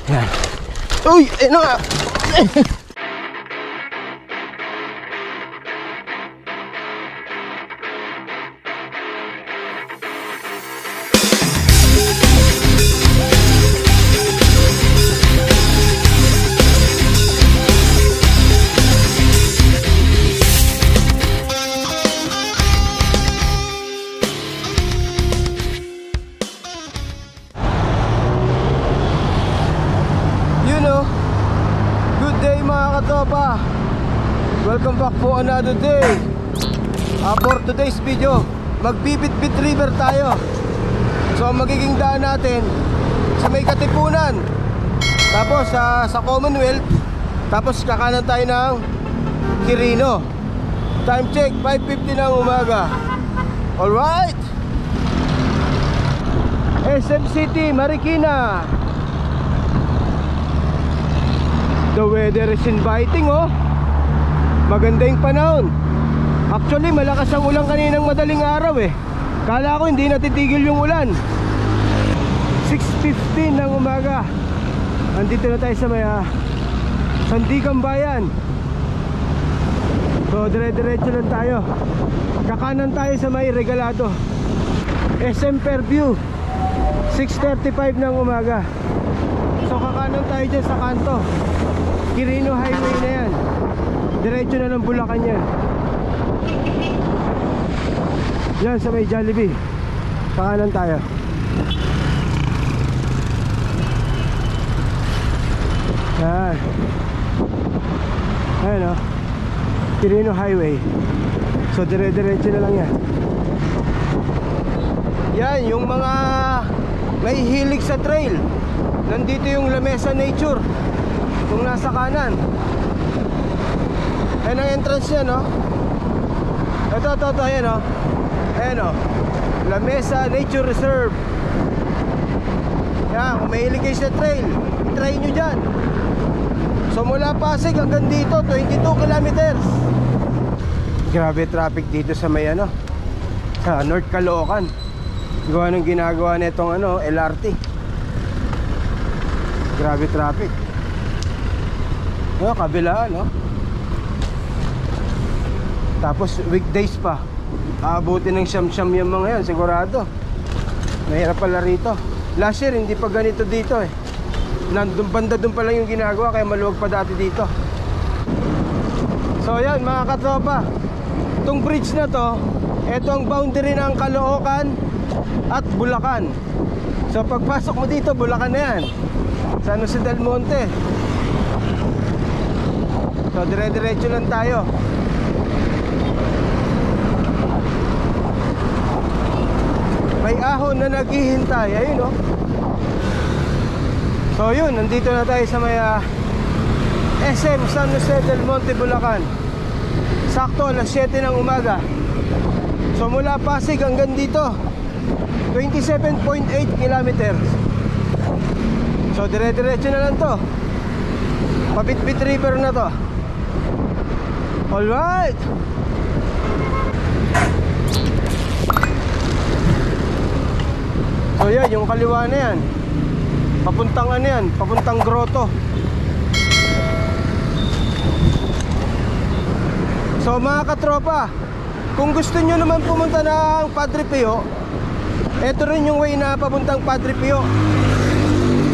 Yan. Uy! Ano nga? Welcome back for another day. For today's video, magbibit-bit river tayo. So ang magiging daan natin sa may Katipunan, tapos sa Commonwealth, tapos kakanan tayo ng Quirino. Time check 5:50 ng umaga. Alright, SM City, Marikina. The weather is inviting, oh. Maganda yung panahon. Actually, malakas ang ulan kaninang madaling araw eh. Kala ko hindi natitigil yung ulan. 6:15 ng umaga. Andito na tayo sa may Sandigan Bayan. So dire-diretso lang tayo. Kakanan tayo sa may Regalado, SM Fairview. 6:35 ng umaga. So kakanan tayo dyan sa kanto. Quirino Highway na yan. Diretso na ng Bulacan yan. Yan sa may Jollibee. Kanan tayo. Yan. Ayan o, Quirino Highway. So dire-diretso na lang yan. Yan yung mga may hilig sa trail. Nandito yung La Mesa Nature, kung nasa kanan. Ayan ang entrance niya, no? Ito, ayan, no? Ayan, no? La Mesa Nature Reserve. Yan, kung mahilig kayo sa trail, try nyo dyan. So mula Pasig hanggang dito, 22 kilometers. Grabe traffic dito sa may sa North Caloocan. Gawa nung ginagawa na itong LRT. Grabe traffic. Kabila, no? Tapos weekdays pa, aabutin ng siyam-siyam yung mga yan, sigurado. Mahirap pala rito. Last year hindi pa ganito dito eh. Nandun banda dun pa lang yung ginagawa, kaya maluwag pa dati dito. So yan mga katropa, itong bridge na to, ito ang boundary ng Caloocan at Bulacan. So pagpasok mo dito, Bulacan na yan, San Jose del Monte. So dire-diretso lang tayo. May ahon na naghihintay. Ayun, oh. So yun, nandito na tayo sa may SM San Jose del Monte, Bulacan. Sakto alas 7 ng umaga. So mula Pasig hanggang dito 27.8 kilometers. So dire-diretso na lang to. Pabit-bit river na to. Alright. So yan, yung kaliwa na yan, papuntang yan, papuntang Grotto. So mga katropa, kung gusto nyo naman pumunta ng Padre Pio, ito rin yung way na papuntang Padre Pio.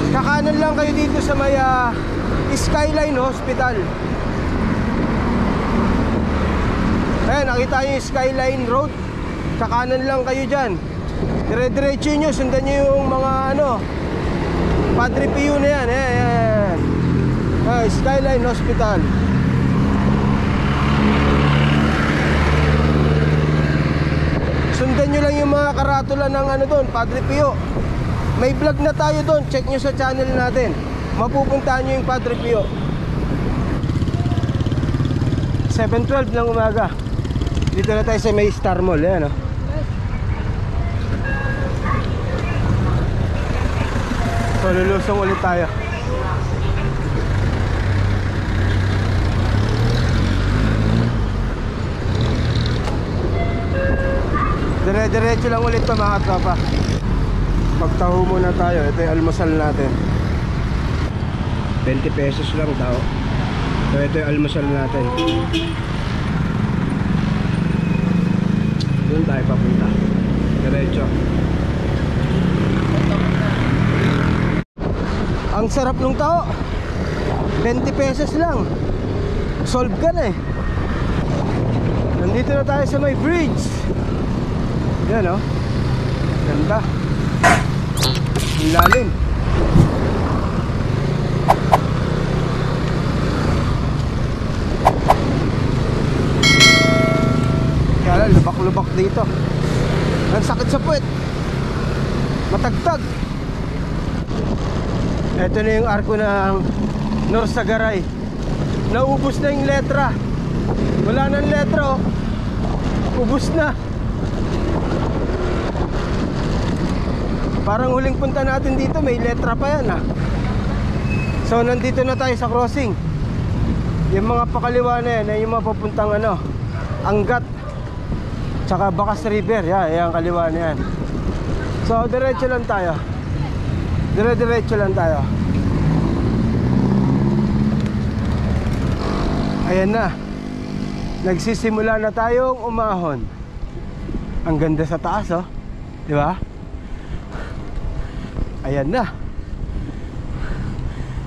Kakanan lang kayo dito sa may Skyline Hospital. Ayan, nakita nyo yung Skyline Road. Kakanan lang kayo dyan. Dire-diretso nyo, sundan nyo yung mga Padre Pio na yan. Ayan. Skyline Hospital. Sundan nyo lang yung mga karatula ng doon, Padre Pio. May vlog na tayo doon, check nyo sa channel natin. Mapupuntahan nyo yung Padre Pio. 7:12 ng umaga. Dito na tayo sa may Star Mall. Ayan, So lulusong ulit tayo. Dire-diretso lang ulit to mga tropa. Magtaho muna tayo. Ito yung almusal natin. 20 pesos lang tao. So ito yung almusal natin. Doon tayo papunta. Diretso. Ang sarap ng tao. 20 pesos lang. Solve ka na eh. Nandito na tayo sa may bridge. Yan, oh. Ganda. Ang lalim. Kaya lubak-lubak dito. Ang sakit sa puwet. Matagtag. Ito na yung arko ng Norsagaray. Naubos na yung letra. Wala nang letra, oh. Ubos na. Parang huling punta natin dito may letra pa yan, ah. So nandito na tayo sa crossing. Yung mga pakaliwa na yan ay yung mga papuntang ano, Angat tsaka Bacas River. Yan kaliwa na yan. So diretso lang tayo. Diretso lang tayo. Ayan na. Nagsisimula na tayong umahon. Ang ganda sa taas, oh. Di ba? Ayan na.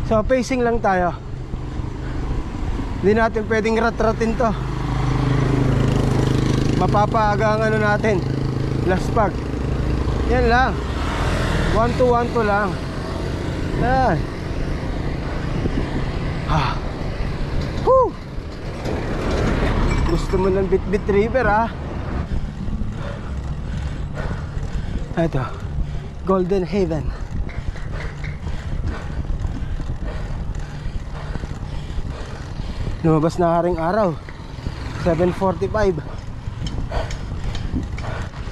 So pacing lang tayo. Hindi natin pwedeng rat-ratin to. Mapapaaga ang ano natin, laspag. Yan lang. 1-2 lang. Yan. Woo! Gusto mo ng Bitbit River, ha? Ito, Golden Haven. Lumabas na haring araw. 7:45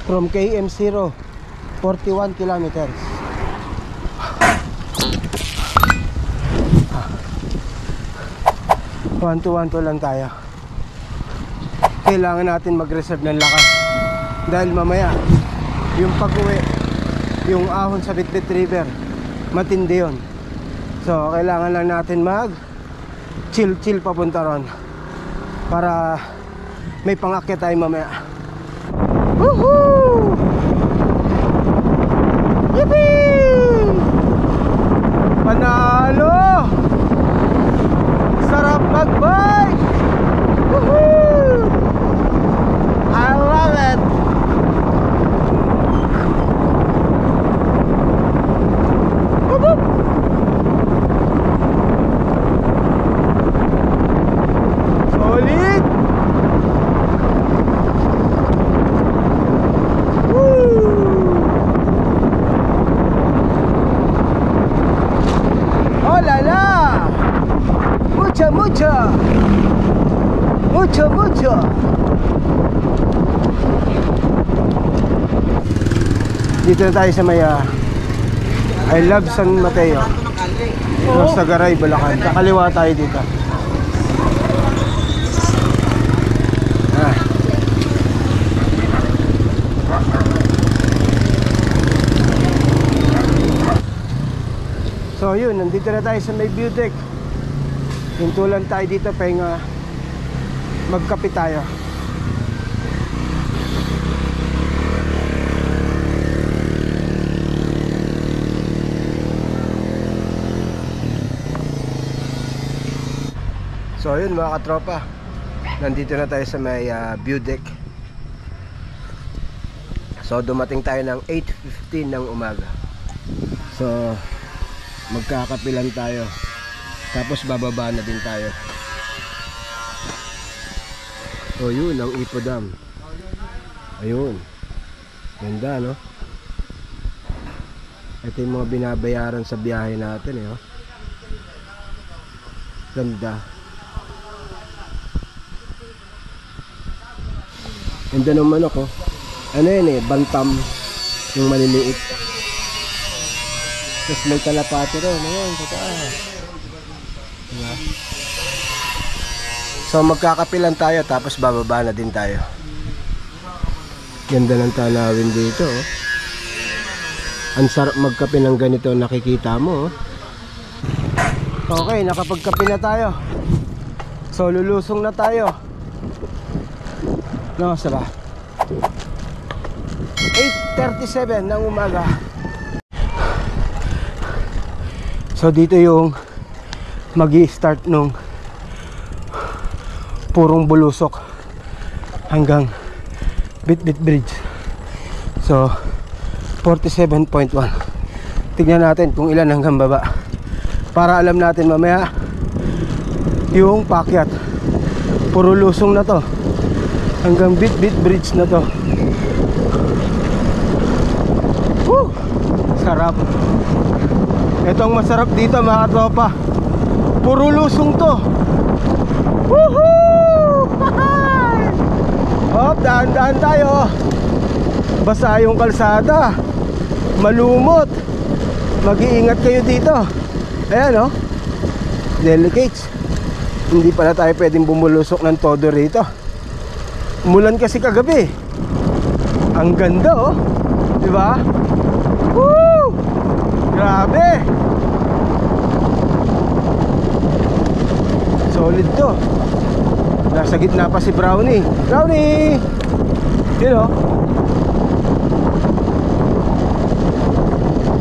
from KM0, 41 kilometers. One to lang tayo. Kailangan natin mag-reserve ng lakas dahil mamaya yung pag-uwi, yung ahon sa Bitbit River, matindi yun. So kailangan lang natin chill papunta ron para may pangakyat tayo mamaya. Woohoo! Yippee! Panalo! Sarap mag-bike! Woohoo! I love it! Woohoo! Solid! Oh la la! Mucho! Dito na tayo sa may I Love San Mateo, Norsagaray, Bulacan. Kakaliwa tayo dito. So yun, nandito na tayo sa may view deck. Hintulan tayo dito para magkape tayo. So yun mga katropa, nandito na tayo sa may view deck. So dumating tayo ng 8:15 ng umaga. So magkakapilan tayo, tapos bababa na din tayo. So yun ang Ipo Dam. Ayun, ganda, no? Ito yung mga binabayaran sa biyahe natin, eh, oh. Ganda. Ganda ng manok, oh. Ano yun, eh, bantam, yung maliliit. Tapos may kalapati rin. Ayan, sa taas. Diba? So magkakapilan tayo, tapos bababa na din tayo. Ganda ng tanawin dito, oh. Ang sarap magkape ng ganito, nakikita mo, oh. Okay, nakapagkape na tayo. So lulusong na tayo. No, saba 8:37 ng umaga. So dito yung magi-start nung purong bulusok hanggang Bitbit Bridge. So 47.1. Tignan natin kung ilan hanggang baba para alam natin mamaya yung pakyat. Puro lusong na to hanggang Bitbit Bridge na to. Woo! Sarap. Ito ang masarap dito mga tropa. Puro lusong to. Woohoo! Hop, daan-daan tayo. Basa yung kalsada, malumot. Mag-iingat kayo dito. Ayan, oh, delicates. Hindi pala tayo pwedeng bumulusok ng todo rito. Umulan kasi kagabi. Ang ganda, oh, diba? Woo! Grabe. Solid to. Nasa gitna pa si Brownie. Brownie! You know,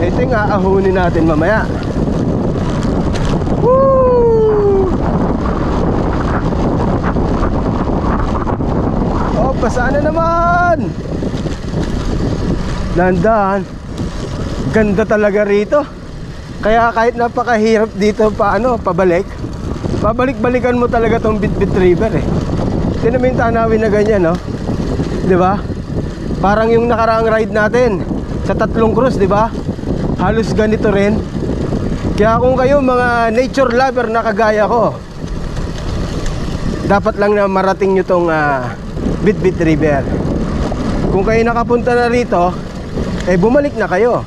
ito yung aahunin natin mamaya. Woo! Oh, basa na naman. Landan. Ganda talaga rito. Kaya kahit napakahirap dito pabalik-balikan mo talaga tong Bitbit River eh. Ito naman yung tanawin na ganyan, no? Diba? Parang yung nakaraang ride natin sa Tatlong Cruz, diba? Halos ganito rin. Kaya kung kayo mga nature lover na kagaya ko, dapat lang na marating nyo tong Bitbit River. Kung kayo nakapunta na rito, eh bumalik na kayo.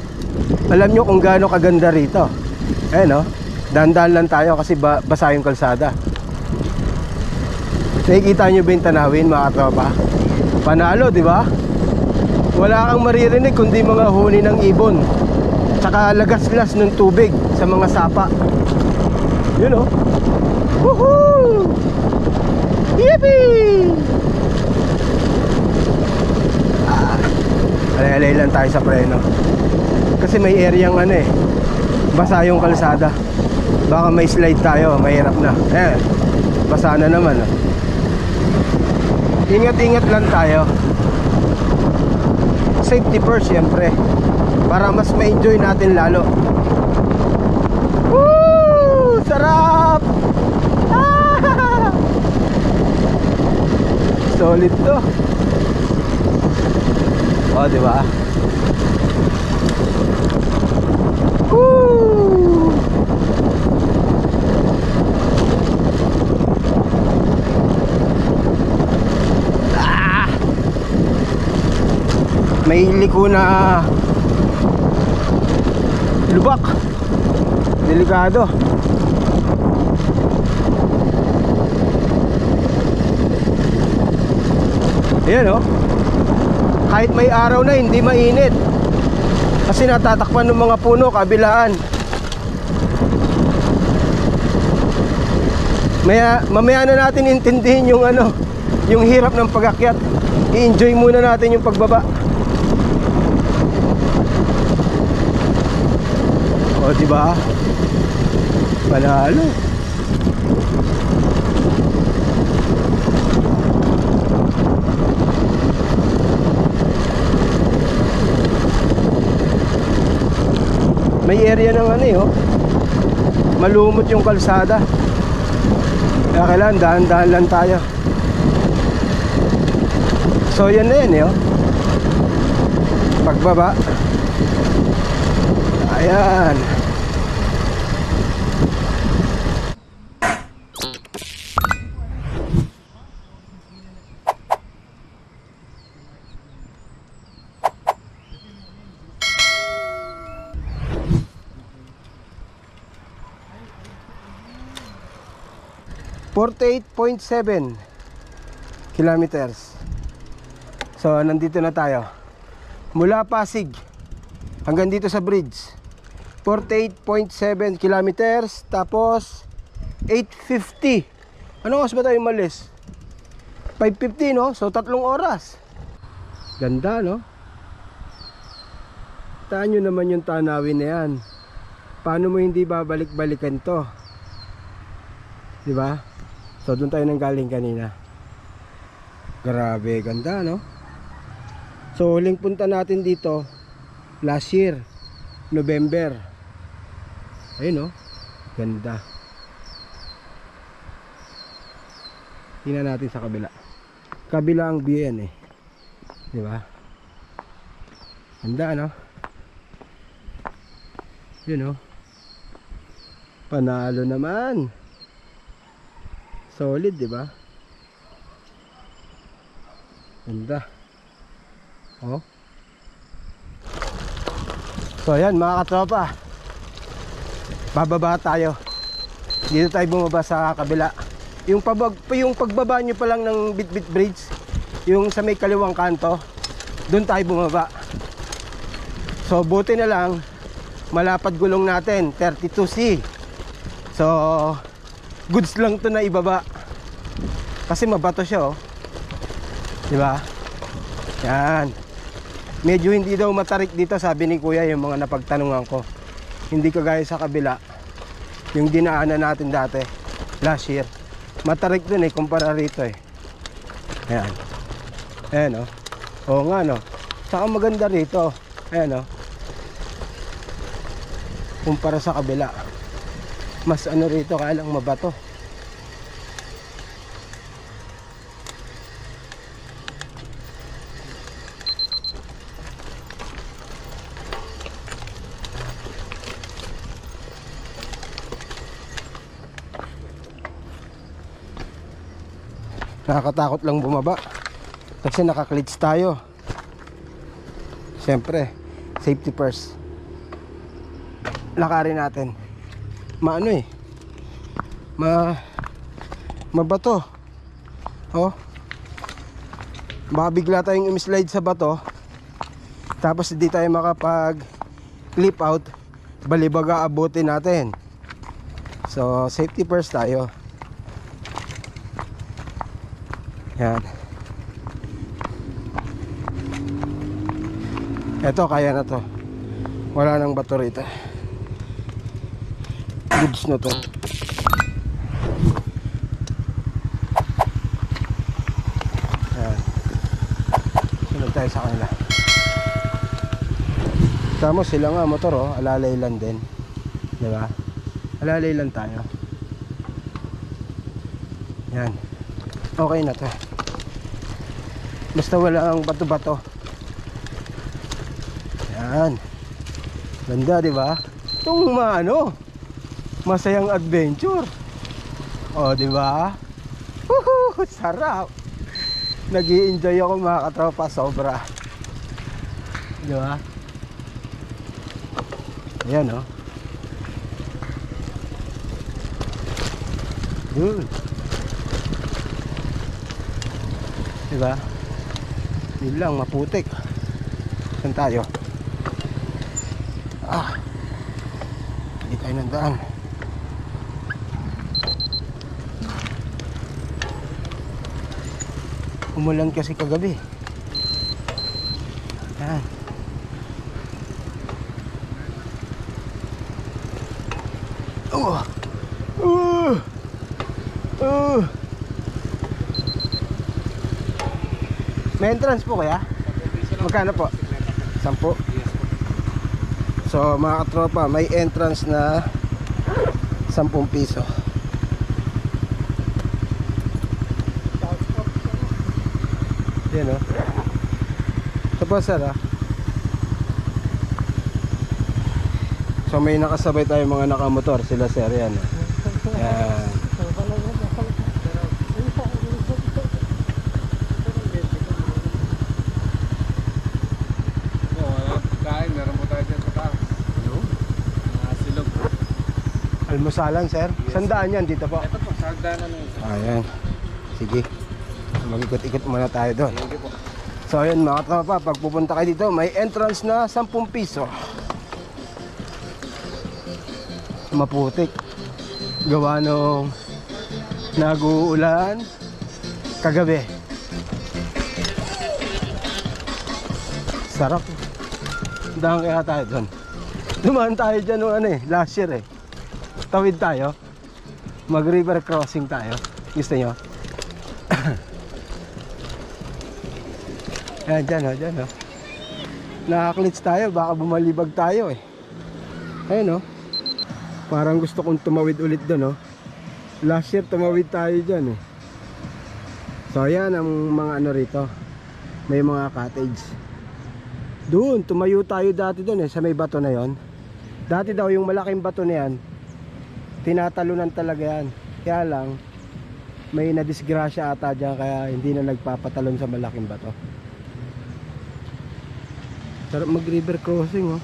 Alam nyo kung gaano kaganda rito. Eh no, dahan-dahan lang tayo kasi basa yung kalsada. Nakikita nyo ba yung tanawin mga tropa? Panalo, di ba? Wala kang maririnig kundi mga huni ng ibon, tsaka lagaslas ng tubig sa mga sapa. You know? Woohoo! Yippee! Alay-alay lang tayo sa preno. Kasi may area ng basa yung kalsada. Baka may slide tayo, mahirap na. Basa na naman. Ingat-ingat lang tayo. Safety first syempre, para mas ma-enjoy natin lalo. Woo! Sarap! Ah! Solid to. Oh, di ba? Woo! Ah! May liko na lubak. Delikado. Ayan, oh. Kahit may araw na hindi mainit kasi natatakpan ng mga puno kabilaan. Mamaya na natin intindihin yung yung hirap ng pag-akyat. I-enjoy muna natin yung pagbaba. O, diba? Panalo. May area ng oh, malumot yung kalsada. Kaya kailangan dahan-dahan lang tayo. So yan na yan, oh. Pagbaba. Ayan. .7 kilometers. So nandito na tayo. Mula Pasig hanggang dito sa bridge 48.7 kilometers. Tapos 8:50. Anong oras ba tayo malis? 5:50, no? So 3 oras. Ganda, no? Taan nyo naman yung tanawin na yan. Paano mo hindi babalik-balikan to? Diba? So doon tayo nang galing kanina. Grabe, ganda, no? So huling punta natin dito last year, November. Ayun, no? Ganda. Tingnan natin sa kabila. Kabila ang view yan, eh. Diba? Ganda, no? Yun, no? Panalo naman. Solid, diba? Ganda. Oh. So ayan mga katropa, bababa tayo. Dito tayo bumaba sa kabila. Yung pagbaba nyo pa lang ng Bitbit Bridge, yung sa may kaliwang kanto, doon tayo bumaba. So buti na lang malapad gulong natin, 32C. So goods lang to na ibaba. Kasi mabato siya, oh. Diba? Yan. Medyo hindi daw matarik dito, sabi ni kuya, yung mga napagtanungan ko. Hindi kagaya sa kabila, yung dinaanan natin dati last year. Matarik dun, eh, kumpara rito, eh. Ayan. Ayan, oh. Oo nga, no. Saka maganda rito. Ayan, oh. Kumpara sa kabila, mas ano rito, kaya lang mabato. Nakakatakot lang bumaba kasi naka-clutch tayo. Siyempre, safety first. Lakarin natin. Maano, eh, mabato. Oh. Baka bigla tayong umislide sa bato, tapos hindi tayo makapag clip out, balibaga abutin natin. So safety first tayo. Yan. Eto, kaya na to. Wala nang bato rito. Goods na to. Yan. Sunod tayo sa kanila. Tama sila nga motor, oh. Alalay lang din. Diba? Alalay lang tayo. Yan. Okay na to. Basta wala ang bato-bato. Yan. Ganda, di ba? Itong masayang adventure. Oh, di ba? Sarap. Nag-i-enjoy ako mga katropa, sobra. Di ba? Ayan, oh. Good. Diba? Yun lang, maputik. Saan tayo? Hindi tayo nandaan. Umulan kasi kagabi. Yan. May entrance po kaya? Magkano po? 10? So mga katropa, may entrance na 10 piso. Yan, oh. Tapos sir, ah. So may nakasabay tayo mga nakamotor, sila sir, yan, oh. Yan. Almusalan, sir? Yes. Sandaan yan dito po? Ito po, sandaan na ito. Ayan. Sige. Mag-ikot-ikot muna tayo doon. So ayan mga tropa, pag pupunta kayo dito, may entrance na 10 piso. maputik. Gawa nung nag-uulan kagabi. Sarap. Dahil kaya tayo doon. Dumaan tayo dyan nung last year Tawid tayo. Mag river crossing tayo. Gusto nyo? Ayan, dyan Nakaklits tayo, baka bumalibag tayo Ayun parang gusto kong tumawid ulit doon Last year tumawid tayo dyan So ayan ang mga rito. May mga cottage. Doon, tumayo tayo dati doon sa may bato na yon. Dati daw yung malaking bato na yan, tinatalunan talaga yan. Kaya lang, may nadisgrasya ata dyan, kaya hindi na nagpapatalon sa malaking bato. Sarap mag river crossing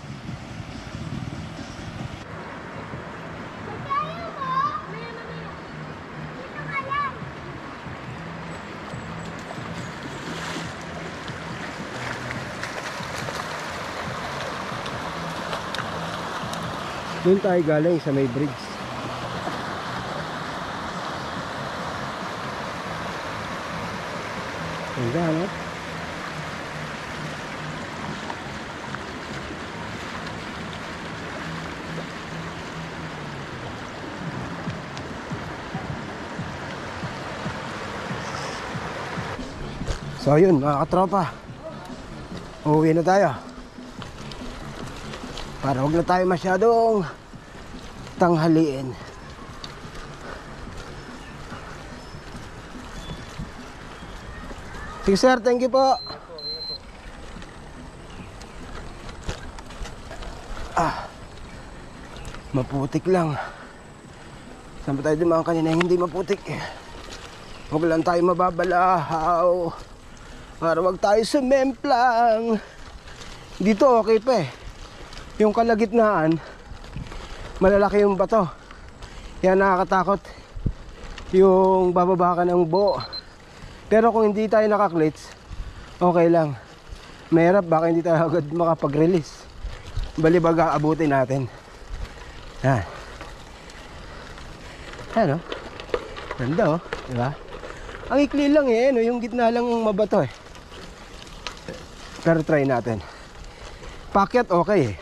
Doon tayo galing sa may bridge. Ganda, So yun mga katropa, uuwi na tayo para huwag na tayo masyadong tanghaliin. Sige sir, thank you po. Maputik lang. Saan ba tayo dumaan kanina hindi maputik? Huwag lang tayo mababalahaw para huwag tayo sumemplang. Dito okay pa Yung kalagitnaan, malalaki yung bato. Kaya nakakatakot yung bababa ka ng buo. Pero kung hindi tayo nakaklits, okay lang. Mahirap, baka hindi tayo agad makapag-release. Balibaga abutin natin. Yan. Yan Ganda diba? Ang ikli lang yung gitna lang mabato Pero try natin. Pakyat okay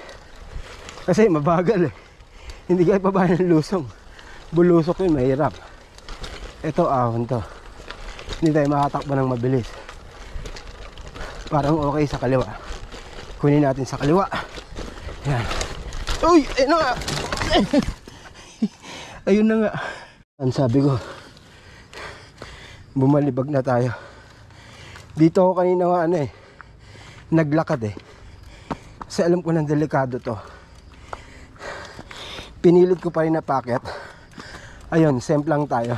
kasi mabagal Hindi kayo pa ba ng lusong. Bulusok yun, mahirap. Ito ahon to. Hindi tayo makatakbo ng mabilis. Parang okay sa kaliwa. Kunin natin sa kaliwa. Yan. Uy! Ayun na nga! Ayun na nga. Ang sabi ko, bumalibag na tayo. Dito ako kanina nga naglakad kasi alam ko ng delikado to. Pinilit ko pa rin na packet. Ayun, semplang tayo.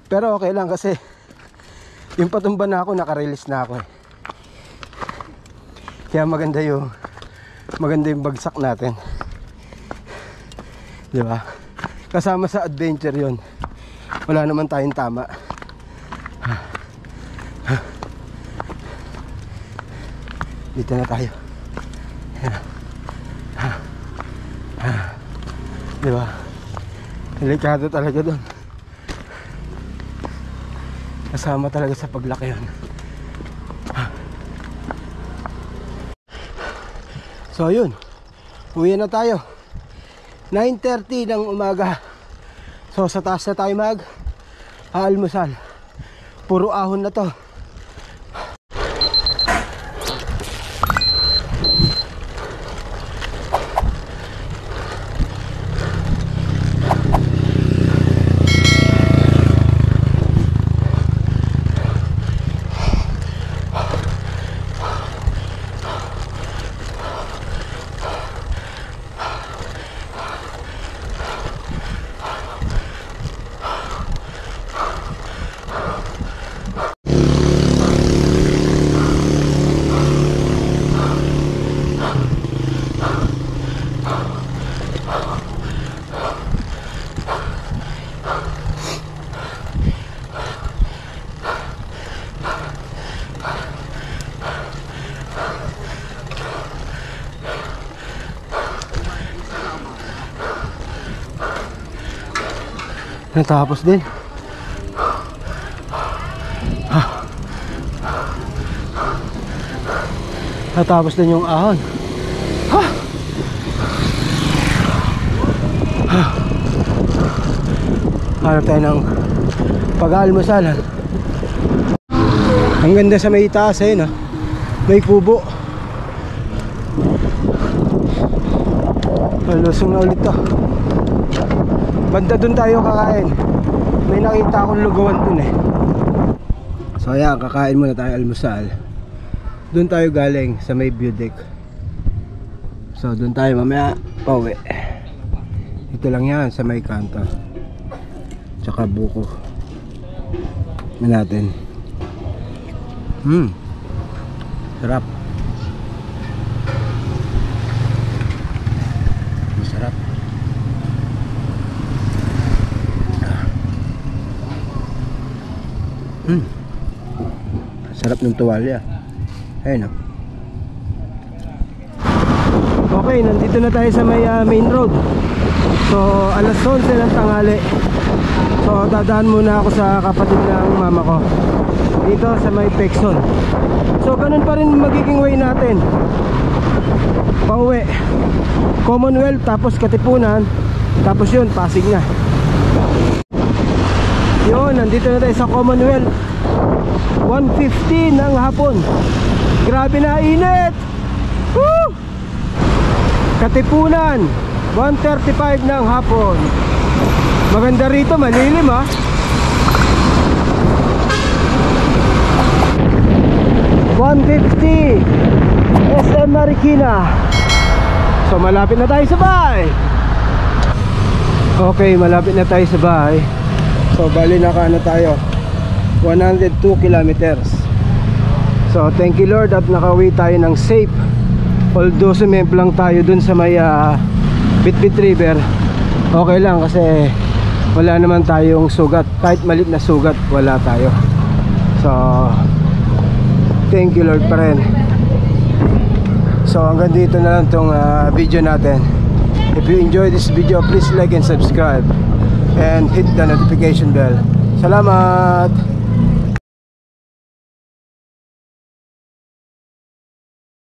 Pero okay lang kasi yung patumba na ako, nakarelease na ako Kaya maganda yung bagsak natin. Diba? Kasama sa adventure yon. Wala naman tayong tama. Dito na tayo. Diba? Delikado talaga doon. Kasama talaga sa paglaki yun. So yun, uwi na tayo. 9:30 ng umaga. So sa taas na tayo almusal. Puro ahon na to. Natapos din. Natapos din yung ahon. Hanap tayo ng pag-aalmusalan. Ang ganda sa may itaas eh, no? May kubo. Lusong na ulit to. Banda dun tayo kakain. May nakita akong lugawan dun eh. So ayan, kakain muna tayo almusal. Dun tayo galing sa may view deck. So dun tayo mamaya pauwi. Ito lang yan sa may kanto. Tsaka buko natin. Sarap. Masarap. Sarap ng tuwalya. Ayun o. Okay, nandito na tayo sa may main road. So alas 11 ng tanghali. So dadaan muna ako sa kapatid ng mama ko dito sa may Pekson. So ganun pa rin magiging way natin. Pauwi Commonwealth, tapos Katipunan, tapos yun Pasig na. Yun, nandito na tayo sa Commonwealth. 1:50 ng hapon. Grabe na init. Woo! Katipunan 1:35 ng hapon. Maganda rito, malilim ha. $150 SM Marikina. So malapit na tayo sa bahay. Okay, malapit na tayo sa bahay. So bali nakaano tayo 102 kilometers. So thank you Lord at nakauwi tayo ng safe. Although sumemplang tayo dun sa may Bitbit River, okay lang kasi wala naman tayong sugat. Kahit malit na sugat, wala tayo. So thank you Lord pa rin. So hanggang dito na lang tong video natin. If you enjoyed this video, please like and subscribe and hit the notification bell. Salamat!